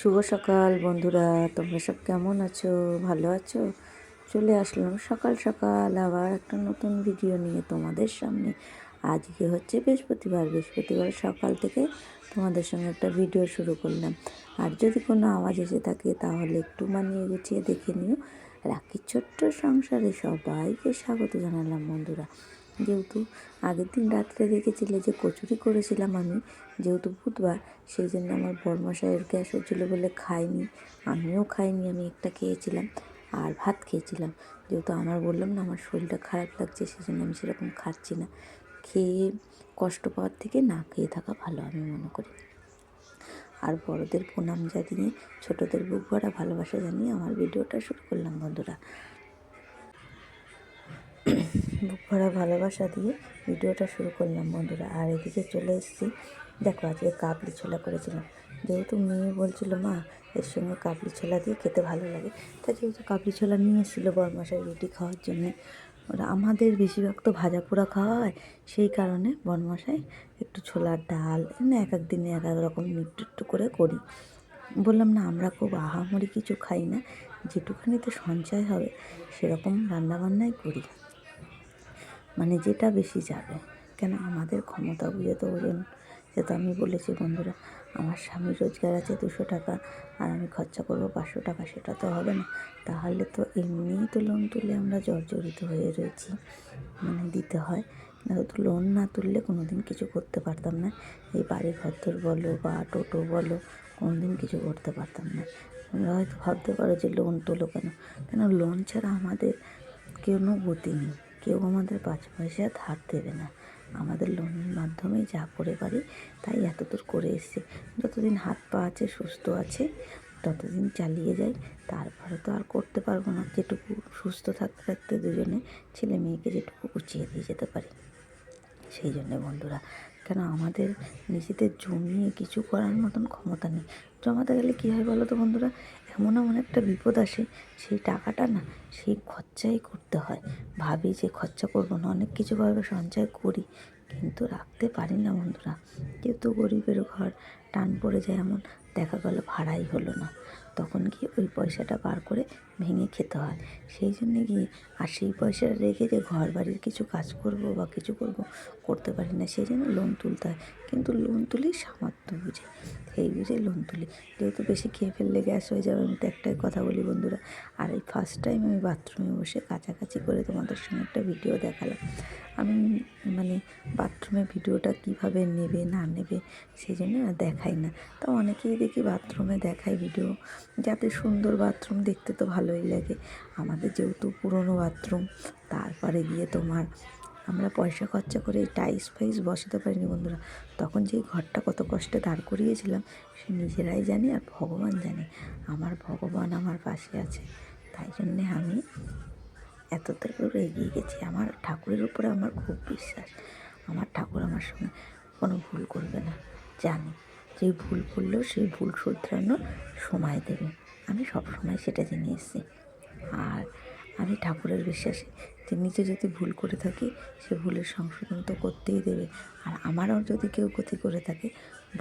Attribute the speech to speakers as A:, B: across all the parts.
A: শুভ সকাল বন্ধুরা, তোমরা সব কেমন আছো? ভালো আছো? চলে আসলাম সকাল সকাল আবার একটা নতুন ভিডিও নিয়ে তোমাদের সামনে। আজকে হচ্ছে বৃহস্পতিবার সকাল থেকে তোমাদের সঙ্গে একটা ভিডিও শুরু করলাম। আর যদি কোনো আওয়াজ এসে থাকে তাহলে একটু মানিয়ে গুছিয়ে দেখে নিও। রাখির ছোট্ট সংসারে সবাইকে স্বাগত জানালাম বন্ধুরা। যেহেতু আগের দিন রাত্রে দেখেছিলে যে কচুরি করেছিলাম আমি, যেহেতু বুধবার সেই জন্য আমার বরমশাইয়ের গ্যাস হচ্ছিলো বলে খাইনি, আমিও খাইনি, আমি একটা খেয়েছিলাম আর ভাত খেয়েছিলাম। যেহেতু আমার বললাম না আমার শরীরটা খারাপ লাগছে, সেই জন্য আমি সেরকম খাচ্ছি না। খেয়ে কষ্ট পাওয়ার থেকে না খেয়ে থাকা ভালো আমি মনে করি। আর বড়দের প্রণাম জানিয়ে ছোটদের বুক ভরা ভালোবাসা জানিয়ে আমার ভিডিওটা শুরু করলাম বন্ধুরা। বুক ভরা ভালোবাসা দিয়ে ভিডিওটা শুরু করলাম বন্ধুরা। আর এদিকে চলে এসেছি, দেখো আজকে কাবলি ছোলা করেছিলাম। যেহেতু মেয়ে বলছিল মা এর সঙ্গে কাবলি ছোলা দিয়ে খেতে ভালো লাগে, তাই যেহেতু কাবলি ছোলা নিয়ে এসেছিলো বরমশাই রুটি খাওয়ার জন্যে। ওরা আমাদের বেশিরভাগ তো ভাজা পোড়া খাওয়া হয়, সেই কারণে বরমশাই একটু ছোলার ডাল না এক এক দিনে এক এক রকম একটু একটু করে করি। বললাম না আমরা খুব আহামরি কিছু খাই না, যেটুখানিতে সঞ্চয় হবে সেরকম রান্নাবান্নাই করি, মানে যেটা বেশি যাবে। কেন আমাদের ক্ষমতা বুঝে তো ওজন, যেহেতু আমি বলেছি বন্ধুরা আমার স্বামীর রোজগার আছে 200 টাকা আর আমি খরচা করবো 500 টাকা, সেটা তো হবে না। তাহলে তো এমনিই তো লোন তুলে আমরা জর্জরিত হয়ে রয়েছি, মানে দিতে হয়। তো লোন না তুললে কোনো দিন কিছু করতে পারতাম না। এই বাড়ি ঘরদোর বলো বা টোটো বলো, কোনো দিন কিছু করতে পারতাম না। তোমরা হয়তো ভাবতে পারো যে লোন তোলো কেন, কেন লোন ছাড়া আমাদের কোনো গতি নেই, কেউ আমাদের 5 পয়সা ধার দেবে না। আমাদের লোনের মাধ্যমেই যা করে পারি তাই এতদূর করে এসেছি। যতদিন হাত পা আছে সুস্থ আছে ততদিন চালিয়ে যাই, তারপরে তো আর করতে পারবো না। যেটুকু সুস্থ থাকতে থাকতে দুজনে ছেলে মেয়েকে যেটুকু গুছিয়ে দিয়ে যেতে পারি, সেই জন্যে বন্ধুরা। কেন আমাদের নিজেদের জমিয়ে কিছু করার মতন ক্ষমতা নেই। জমাতে গেলে কী হয় বলো তো বন্ধুরা, এমন এমন একটা বিপদ আসে, সেই টাকাটা না সেই খরচাই করতে হয়। ভাবি যে খরচা করবো না, অনেক কিছুভাবে সঞ্চয় করি কিন্তু রাখতে পারি না বন্ধুরা। যেহেতু গরিবের ঘর, টান পড়ে যায় এমন দেখা গেল ভাড়াই হলো না, তখন গিয়ে ওই পয়সাটা বার করে ভেঙে খেতে হয়। সেই জন্যে গিয়ে আর সেই পয়সাটা রেখে যে ঘর বাড়ির কিছু কাজ করব বা কিছু করব করতে পারি না, সেই জন্য লোন তুলতে হয়। কিন্তু লোন তুলি সামর্থ্য বুঝে, সেই বুঝে লোন তুলি। যেহেতু বেশি খেয়ে ফেললে গ্যাস হয়ে যাবে, আমি তো একটাই কথা বলি বন্ধুরা। আর এই ফার্স্ট টাইম আমি বাথরুমে বসে কাছাকাছি করে তোমাদের সঙ্গে একটা ভিডিও দেখালাম। আমি মানে বাথরুমে ভিডিওটা কিভাবে নেবে না নেবে সেই জন্য আর দেখাই না। তো অনেকেই দেখি বাথরুমে দেখায় ভিডিও, যাতে সুন্দর বাথরুম দেখতে তো ভালোই লাগে। আমাদের যেহেতু পুরনো বাথরুম, তারপরে গিয়ে তোমার আমরা পয়সা খরচা করে টাইলস ফাইলস বসাতে পারিনি বন্ধুরা। তখন যেই ঘরটা কত কষ্টে দাঁড় করিয়েছিলাম সে নিজেরাই জানি আর ভগবান জানে। আমার ভগবান আমার পাশে আছে, তাই জন্যে আমি এতদূর এগিয়ে গেছি। আমার ঠাকুরের উপরে আমার খুব বিশ্বাস। আমার ঠাকুর আমার সঙ্গে কোনো ভুল করবে না, জানি যেই ভুল করলেও সেই ভুল শুধরানোর সময় দেবে। আমি সব সময় সেটা জেনে এসেছি। আর আমি ঠাকুরের বিশ্বাসী যে নিজে যদি ভুল করে থাকি সে ভুলের সংশোধন তো করতেই দেবে। আর আমারও যদি কেউ ক্ষতি করে থাকে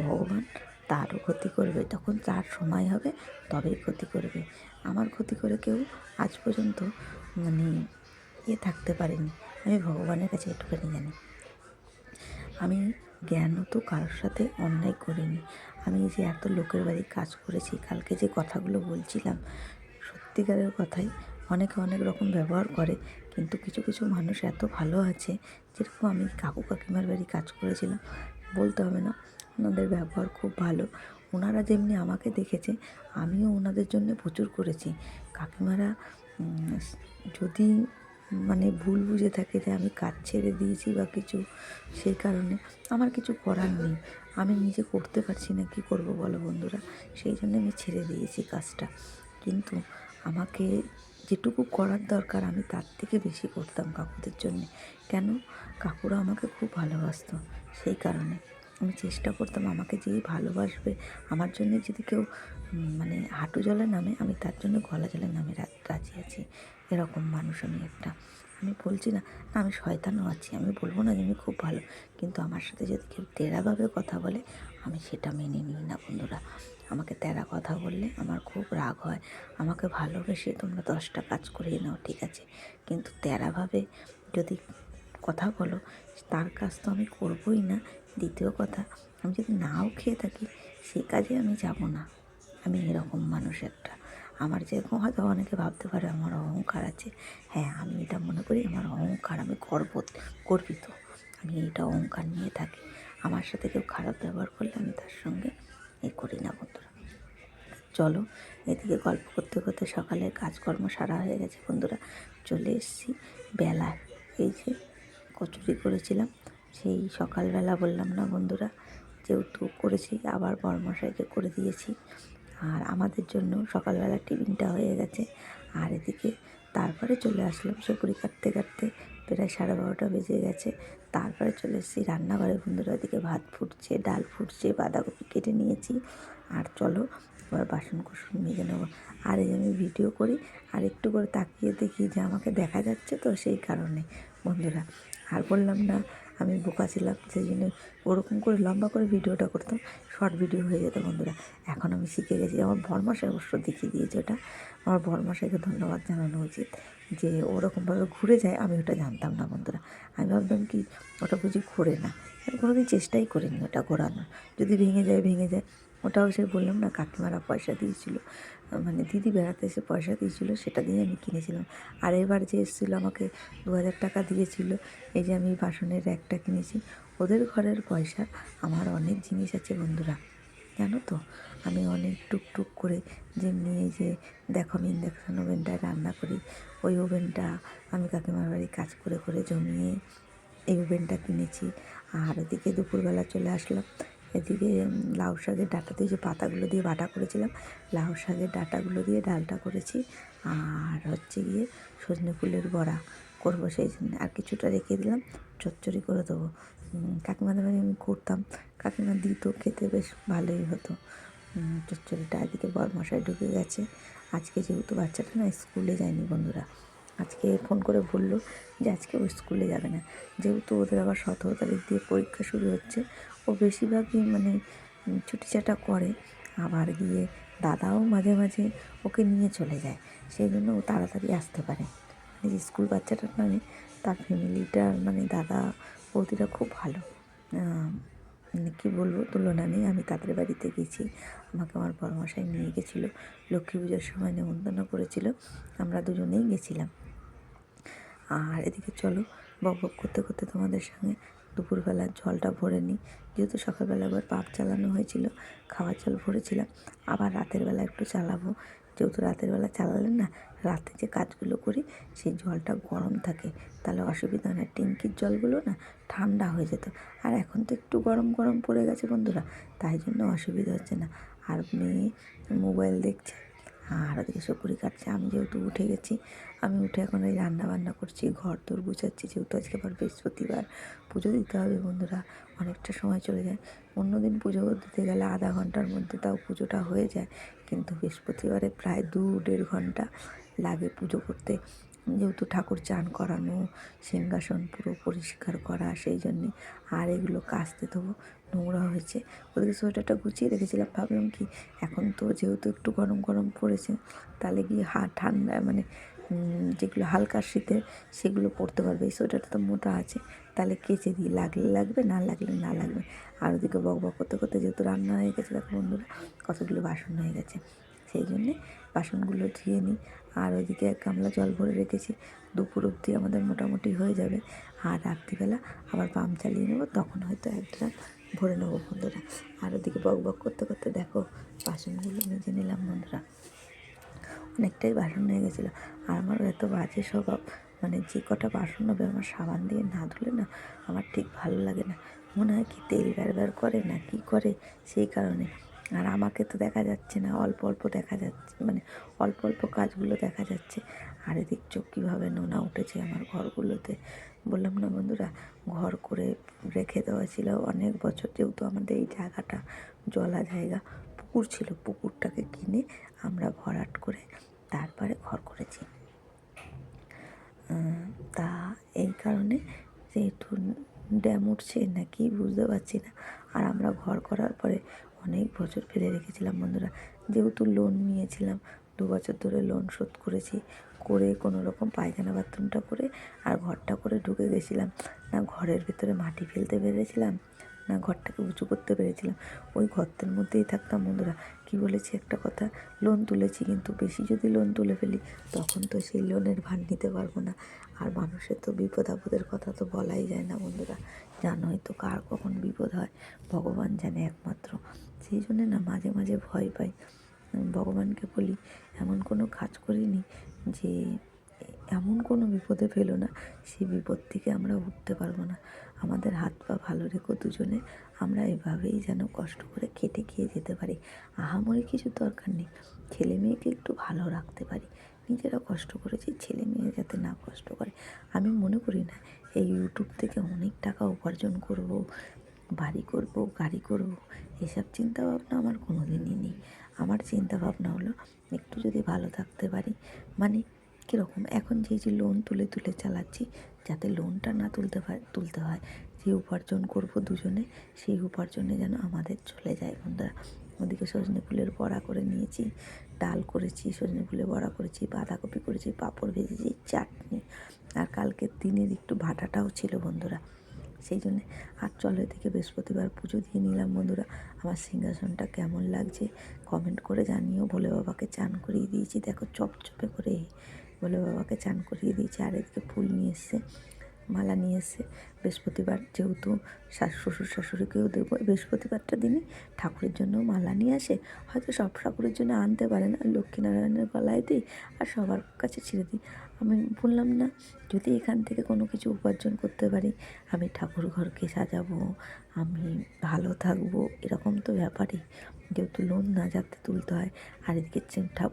A: ভগবান তারও ক্ষতি করবে, তখন তার সময় হবে তবেই ক্ষতি করবে। আমার ক্ষতি করে কেউ আজ পর্যন্ত মানে থাকতে পারেনি। আমি ভগবানের কাছে এটুখানি জানি। আমি জ্ঞানও তো কারোর সাথে অন্যায় করিনি। আমি যে এত লোকের বাড়ি কাজ করেছি, কালকে যে কথাগুলো বলছিলাম সত্যিকারের কথাই। অনেকে অনেক রকম ব্যবহার করে, কিন্তু কিছু কিছু মানুষ এত ভালো আছে, যেরকম আমি কাকু কাকিমার বাড়ি কাজ করেছিলাম, বলতে হবে না ওনাদের ব্যবহার খুব ভালো। ওনারা যেমনি আমাকে দেখেছে আমিও ওনাদের জন্য প্রচুর করেছি। কাকিমারা যদি মানে ভুল বুঝে থাকে যে আমি কাজ ছেড়ে দিয়েছি বা কিছু, সেই কারণে আমার কিছু করার নেই। আমি নিজে করতে পারছি না, কী করব বলো বন্ধুরা, সেই জন্য আমি ছেড়ে দিয়েছি কাজটা। কিন্তু আমাকে যেটুকু করার দরকার আমি তার থেকে বেশি করতাম কাকুদের জন্যে। কেন? কাকুরা আমাকে খুব ভালোবাসতো, সেই কারণে আমি চেষ্টা করতাম আমাকে যেই ভালোবাসবে, আমার জন্য যদি কেউ মানে হাঁটু জলে নামে আমি তার জন্য গলা জলে নামে রাজি আছি, এরকম মানুষ আমি একটা। আমি বলছি না আমি শয়তানও আছি, আমি বলবো না যে আমি খুব ভালো, কিন্তু আমার সাথে যদি কেউ তেড়াভাবে কথা বলে আমি সেটা মেনে নিই না বন্ধুরা। আমাকে তেড়া কথা বললে আমার খুব রাগ হয়। আমাকে ভালোবেসে তোমরা 10টা কাজ করিয়ে নাও, ঠিক আছে, কিন্তু তেড়াভাবে যদি কথা বলো তার কাজ তো আমি করবই না। দ্বিতীয় কথা, আমি যদি নাও খেয়ে থাকি সেই কাজে আমি যাব না। আমি এরকম মানুষ একটা। আমার যেরকম হয়তো অনেকে ভাবতে পারে আমার অহংকার আছে। হ্যাঁ, আমি এটা মনে করি আমার অহংকার, আমি গর্বিত। আমি এটা অহংকার নিয়ে থাকি। আমার সাথে কেউ খারাপ ব্যবহার করলে আমি তার সঙ্গে করি না বন্ধুরা। চলো, এদিকে গল্প করতে করতে সকালের কাজকর্ম সারা হয়ে গেছে বন্ধুরা। চলে এসেছি বেলায়। এই যে কচুরি করেছিলাম, সেই সকালবেলা বললাম না বন্ধুরা, যেহেতু করেছি আবার বড়মশাইকে করে দিয়েছি। আর আমাদের জন্য সকালবেলা টিফিনটা হয়ে গেছে। আর এদিকে তারপরে চলে আসলাম সুপুরি কাটতে কাটতে, প্রায় 12:30 বেজে গেছে। তারপরে চলে এসেছি রান্নাঘরে বন্ধুরা। এদিকে ভাত ফুটছে, ডাল ফুটছে, বাঁধাকপি কেটে নিয়েছি। আর চলো এবার বাসন কুসন মেজে নেবো। আর এই আমি ভিডিও করি আর একটু করে তাকিয়ে দেখি যে আমাকে দেখা যাচ্ছে, তো সেই কারণে বন্ধুরা। আর বললাম না আমি বোকা ছিলাম, সেই জন্য ওরকম করে লম্বা করে ভিডিওটা করতাম, শর্ট ভিডিও হয়ে যেত বন্ধুরা। এখন আমি শিখে গেছি। আমার বড়মশাই অবশ্য দেখিয়ে দিয়েছে ওটা। আমার বড়মশাইকে ধন্যবাদ জানানো উচিত যে ওরকমভাবে ঘুরে যায়, আমি ওটা জানতাম না বন্ধুরা। আমি ভাবতাম কি ওটা বুঝি ঘোরে না, আমি কোনোদিন চেষ্টাই করিনি ওটা ঘোরানোর। যদি ভেঙে যায় ভেঙে যায়। ওটাও সে বললাম না কাকিমারা পয়সা দিয়েছিল, মানে দিদি বেড়াতে এসে পয়সা দিয়েছিল, সেটা দিয়ে আমি কিনেছিলাম। আর এবার যে এসেছিলো আমাকে 2000 টাকা দিয়েছিল, এই যে আমি বাসনের র্যাকটা কিনেছি, ওদের ঘরের পয়সা। আমার অনেক জিনিস আছে বন্ধুরা, জানো তো। আমি অনেক টুকটুক করে যেমনি এই যে দেখো আমি ইন্ডাকশান ওভেনটায় রান্না করি, ওই ওভেনটা আমি কাকিমার বাড়ি কাজ করে করে জমিয়ে এই ওভেনটা কিনেছি। আর এদিকে দুপুরবেলা চলে আসলাম। এদিকে লাউ শাকের ডাঁটা দিয়ে যে পাতাগুলো দিয়ে বাটা করেছিলাম, লাউ শাকের ডাঁটাগুলো দিয়ে ডালটা করেছি। আর হচ্ছে গিয়ে সজনে ফুলের বড়া করবো, সেই জন্য আর কিছুটা রেখে দিলাম, চচ্চড়ি করে দেবো। কাকিমাদের বাড়ি আমি করতাম, কাকিমা দিত, খেতে বেশ ভালোই হতো চচ্চড়িটা। এদিকে বরমশাই ঢুকে গেছে। আজকে যেহেতু বাচ্চাটা না স্কুলে যায়নি বন্ধুরা, আজকে ফোন করে বললো যে আজকে ও স্কুলে যাবে না, যেহেতু ওদের আবার 17 তারিখ দিয়ে পরীক্ষা শুরু হচ্ছে। ও বেশিরভাগই মানে ছুটিছাটা করে। আবার গিয়ে দাদাও মাঝে মাঝে ওকে নিয়ে চলে যায়, সেই জন্য ও তাড়াতাড়ি আসতে পারে। মানে যে স্কুল বাচ্চাটার মানে তার ফ্যামিলিটার মানে দাদা বৌদিরা খুব ভালো, মানে কী বলবো, তুলনা নেই। আমি তাদের বাড়িতে গেছি, আমাকে আমার বড়মশাই নিয়ে গেছিলো, লক্ষ্মী পুজোর সময় নেমন্তন্ন করেছিল, আমরা দুজনেই গেছিলাম। আর এদিকে চলো বক বক করতে করতে তোমাদের সঙ্গে দুপুরবেলার জলটা ভরে নিই। যেহেতু সকালবেলা একবার পাম্প চালানো হয়েছিল, খাওয়ার জল ভরেছিলাম, আবার রাতের বেলা একটু চালাবো। যেহেতু রাতের বেলা চালালে না, রাতে যে কাজগুলো করি সেই জলটা গরম থাকে, তাহলে অসুবিধা হয় না। ট্যাঙ্কির জলগুলো না ঠান্ডা হয়ে যেত, আর এখন তো একটু গরম গরম পড়ে গেছে বন্ধুরা, তাই জন্য অসুবিধা হচ্ছে না। আর মেয়ে মোবাইল দেখছে আর ওদিকে সপুরি কাটছে। আমি যেহেতু উঠে গেছি, আমি উঠে এখন এই রান্না বান্না করছি, ঘর দোর গুছাচ্ছি, যেহেতু আজকে আবার বৃহস্পতিবার পুজো দিতে হবে বন্ধুরা, অনেকটা সময় চলে যায়। অন্যদিন পুজো দিতে গেলে আধা ঘন্টার মধ্যে তাও পুজোটা হয়ে যায়, কিন্তু বৃহস্পতিবারে প্রায় 2-1.5 ঘন্টা লাগে পুজো করতে। যেহেতু ঠাকুর চান করানো, সিংহাসন পুরো পরিষ্কার করা, সেই জন্যে। আর এগুলো কাচতে দেবো, নোংরা হয়েছে। ওদিকে সোয়েটারটা গুছিয়ে রেখেছিলাম, ভাবলাম কি এখন তো যেহেতু একটু গরম গরম পড়েছে, তাহলে গিয়ে ঠান্ডা মানে যেগুলো হালকা শীতের সেগুলো পরতে পারবে। এই সোয়েটারটা তো মোটা আছে, তাহলে কেচে দিই, লাগলে লাগবে, না লাগলে না লাগবে। আর ওদিকে বক বক করতে করতে যেহেতু রান্না হয়ে গেছে, দেখো বন্ধুরা কতগুলো বাসন হয়ে গেছে, সেই জন্যে বাসনগুলো ধুয়ে নিই। আর ওইদিকে 1 গামলা জল ভরে রেখেছি, দুপুর অবধি আমাদের মোটামুটি হয়ে যাবে। আর রাত্রিবেলা আবার পাম্প চালিয়ে নেবো, তখন হয়তো 1 ড্রাম ভরে নেবো বন্ধুরা। আর ওদিকে বক বক করতে করতে দেখো বাসনগুলো মেজে নিলাম বন্ধুরা। অনেকটাই বাসন হয়ে গেছিলো। আর আমারও এত বাজে স্বভাব, মানে যে কটা বাসন হবে আমার সাবান দিয়ে না ধুলে না আমার ঠিক ভালো লাগে না, মনে হয় কি তেল বের করে না কি করে, সেই কারণে। আর আমাকে তো দেখা যাচ্ছে না, অল্প অল্প দেখা যাচ্ছে, মানে অল্প অল্প কাজগুলো দেখা যাচ্ছে। আর এদিক চোখ কীভাবে নোনা উঠেছে আমার ঘরগুলোতে। বললাম না বন্ধুরা, ঘর করে রেখে দেওয়া ছিল অনেক বছর, যেহেতু আমাদের এই জায়গাটা জলা জায়গা, পুকুর ছিল, পুকুরটাকে কিনে আমরা ভরাট করে তারপরে ঘর করেছি। তা এই কারণে যেহেতু ড্যাম উঠছে না কি বুঝতে পারছি না। আর আমরা ঘর করার পরে অনেক বছর ফেলে রেখেছিলাম বন্ধুরা। যেহেতু লোন নিয়েছিলাম, 2 বছর ধরে লোন শোধ করেছি, করে কোনো রকম পায়খানা বাথরুমটা করে আর ঘরটা করে ঢুকে গেছিলাম। না ঘরের ভিতরে মাটি ফেলতে পেরেছিলাম, না ঘরটাকে উঁচু করতে পেরেছিলাম, ওই গর্তের মধ্যেই থাকতাম বন্ধুরা। কি বলেছি একটা কথা, লোন তুলেছি, কিন্তু বেশি যদি লোন তুলে ফেলি তখন তো সেই লোনের ভার নিতে পারবো না। আর মানুষের তো বিপদ আপদের কথা তো বলাই যায় না বন্ধুরা, জানোই তো কার কখন বিপদ হয় ভগবান জানে একমাত্র। সেই জন্যে না মাঝে মাঝে ভয় পাই। ভগবানকে বলি এমন কোনো কাজ করিনি যে এমন কোনো বিপদে ফেলো না, সেই বিপদ থেকে আমরা উঠতে পারবো না। আমাদের হাত পা ভালো রেখো দুজনে, আমরা এভাবেই যেন কষ্ট করে খেটে খেয়ে যেতে পারি। আহামরি কিছু দরকার নেই, ছেলে মেয়েকে একটু ভালো রাখতে পারি। নিজেরা কষ্ট করেছি, ছেলে মেয়ে যাতে না কষ্ট করে। আমি মনে করি না এই ইউটিউব থেকে অনেক টাকা উপার্জন করব, বাড়ি করব, গাড়ি করব, এসব চিন্তা ভাবনা আমার কোনো দিনই নেই। আমার চিন্তা ভাবনা হলো একটু যদি ভালো থাকতে পারি, মানে কীরকম, এখন যে লোন তুলে তুলে চালাচ্ছি, যাতে লোনটা না তুলতে হয়, যে উপার্জন করব দুজনে, সেই উপার্জনে যেন আমাদের চলে যায় বন্ধুরা। ওদিকে সজনে ফুলের বড়া করে নিয়েছি, ডাল করেছি, সজনে ফুলের বড়া করেছি, বাঁধাকপি করেছি, পাঁপড় ভেজেছি, চাটনি, আর কালকের দিনের একটু ভাটাটাও ছিল বন্ধুরা। সেই জন্যে আর চলো এদিকে বৃহস্পতিবার পুজো দিয়ে নিলাম বন্ধুরা। আমার সিংহাসনটা কেমন লাগছে কমেন্ট করে জানিও। ভোলে বাবাকে চান করিয়ে দিয়েছি, দেখো চপচপে করে ভোলে বাবাকে চান করিয়ে দিয়েছি। আর এদিকে ফুল নিয়ে এসছে, মালা নিয়ে এসছে। বৃহস্পতিবার যেহেতু শ্বশুর শাশুড়িকেও দেবো, বৃহস্পতিবারটা দিনই ঠাকুরের জন্য মালা নিয়ে আসে। হয়তো সব ঠাকুরের জন্য আনতে পারে না, লক্ষ্মীনারায়ণের গলায় দিই আর সবার কাছে ছিঁড়ে দিই। আমি বললাম না, যদি এখান থেকে কোনো কিছু উপার্জন করতে পারি, আমি ঠাকুর ঘরকে সাজাবো, আমি ভালো থাকবো, এরকম তো ব্যাপারই। যেহেতু লোন না যাতে তুলতে হয়। আর এদিকে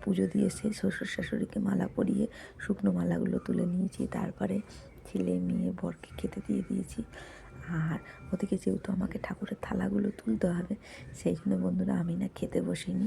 A: পুজো দিয়ে এসে শ্বশুর শাশুড়িকে মালা পরিয়ে শুকনো মালাগুলো তুলে নিয়েছি, তারপরে ছেলে মেয়ে বরকে খেতে দিয়ে দিয়েছি। আর ওদিকে যেহেতু আমাকে ঠাকুরের থালাগুলো তুলতে হবে, সেই জন্য বন্ধুরা আমি না খেতে বসিনি,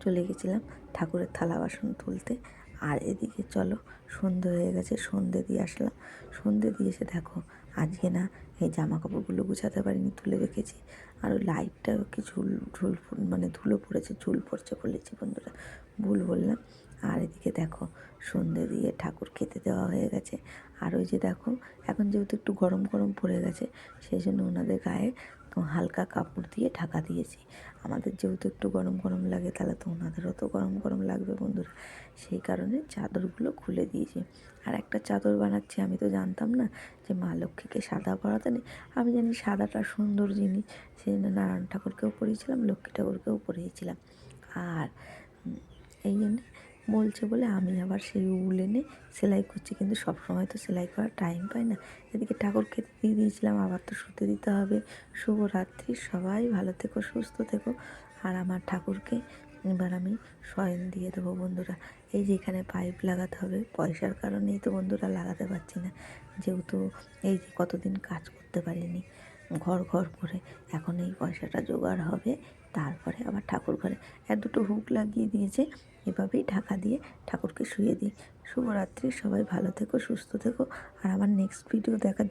A: চলে গেছিলাম ঠাকুরের থালা বাসন তুলতে। আর এদিকে চলো সন্ধে হয়ে গেছে, সন্ধে দিয়ে আসলাম। সন্ধে দিয়ে এসে দেখো আজকে না এই জামা কাপড়গুলো গুছাতে পারিনি, তুলে রেখেছি। আর ওই লাইটটাও কি মানে ধুলো পড়েছে, ঝুল পড়ছে বলেছি বন্ধুরা, ভুল বললাম। আর এদিকে দেখো সন্ধে দিয়ে ঠাকুর খেতে দেওয়া হয়ে গেছে। আর ওই যে দেখো এখন যেহেতু একটু গরম গরম পড়ে গেছে, সেই জন্য ওনাদের গায়ে হালকা কাপড় দিয়ে ঢাকা দিয়েছি। আমাদের যেহেতু একটু গরম গরম লাগে, তাহলে তো ওনাদেরও তো গরম গরম লাগবে বন্ধুরা, সেই কারণে চাদরগুলো খুলে দিয়েছি। আর একটা চাদর বানাচ্ছি, আমি তো জানতাম না যে মা লক্ষ্মীকে সাদা পরাতে নেই। আমি জানি সাদাটা সুন্দর জিনিস, সেই জন্য নারায়ণ ঠাকুরকেও পরিয়েছিলাম, লক্ষ্মী ঠাকুরকেও পরিয়েছিলাম। আর এই জন্যে বলছে বলে আমি আবার সেই উল এনে সেলাই করছি, কিন্তু সবসময় তো সেলাই করার টাইম পাই না। এদিকে ঠাকুর খেতে দিয়ে দিয়েছিলাম, আবার তো শুতে দিতে হবে। শুভরাত্রি, সবাই ভালো থেকো, সুস্থ থেকো। আর আমার ঠাকুরকে এবার আমি শয়ন দিয়ে দেবো বন্ধুরা। এই যে এখানে পাইপ লাগাতে হবে, পয়সার কারণেই তো বন্ধুরা লাগাতে পারছি না, যেহেতু এই যে কতদিন কাজ করতে পারিনি ঘর ঘর করে, এখন এই পয়সাটা জোগাড় হবে, তারপরে আবার ঠাকুর ঘরে দুটো হুক লাগিয়ে দিয়েছে, এভাবেই ঢাকা দিয়ে ঠাকুরকে শুয়ে দিই। শুভরাত্রি, সবাই ভালো থেকো, সুস্থ থেকো। আর আমার নেক্সট ভিডিও দেখার জন্য